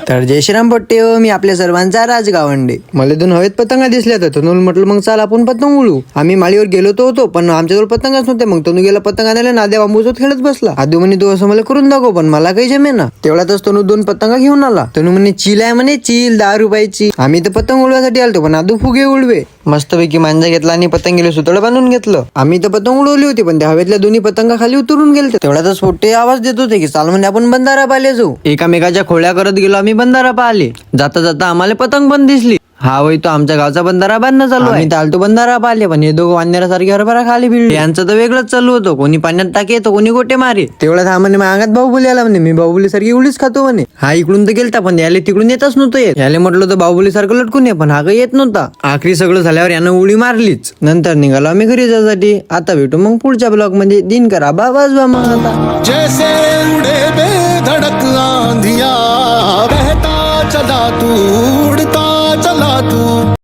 तर जय श्रीराम पट्टे हो, मी आपल्या सर्वांचा राजगावंडे. मला 2 हवेत पतंगा दिसल्या तर तनूला म्हटलं मग चाल आपण पतंग उडू. आम्ही माळीवर गेलो तो होतो पण आमच्याजवळ पतंगच नव्हते. मग तनू गेला पतंग आणायला, नाद्या बांबूसोबत खेळत बसला. आदू म्हणे तू असं मला करून दाखव, पण मला काही जमे ना. तेवढ्यातच तनू 2 पतंगा घेऊन आला. तनू म्हणे चिल आहे म्हणे, चिल 10 रुपयाची. आम्ही तर पतंग उडवायसाठी आलतो पण आदू फुगे उडवे. मस्तपैकी मांजा घेतला आणि पतंगीला सुतळं बांधून घेतलं. आम्ही तर पतंग उडवली होती पण त्या हवेतल्या दोन्ही पतंगा खाली उतरून गेले. तेवढ्यातच पोट्टे आवाज देत होते की चाल म्हणजे आपण बंधारा पाहिले जाऊ. एकामेकाच्या खोड्या करत गेलो आम्ही बंधारा पाहिले. जाता जाता आम्हाला पतंग पण दिसली. हा वय तो आमच्या गावचा बंधारा बांधणं चालू आहे. आम्ही चालतो बंधारा पाहिले पण हे दोघं वांद्यासारखे हरभरा खाली भिडले. यांचं तर वेगळंच चालू होतं, कोणी पाण्यात टाके तर कोणी गोटे मारे. तेवढ्यात हा म्हणे माझ्या अंगात बाहुबली आला म्हणे, मी बाहुबली सारखी उडीच खातो म्हणे. हा इकडून तर गेलता पण याले तिकडून येतच नव्हतं येत. याले म्हटलं तर बाहुबली सारखं लटकून ये, पण हा काही येत नव्हता. आखरी सगळं झाल्यावर यानं उडी मारलीच. नंतर निघालो आम्ही घरी जाण्यासाठी. आता भेटू मग पुढच्या ब्लॉग मध्ये. दिन करा बाबा मग आता. जैसे उड़े बेधड़क आंधिया बहता चला तू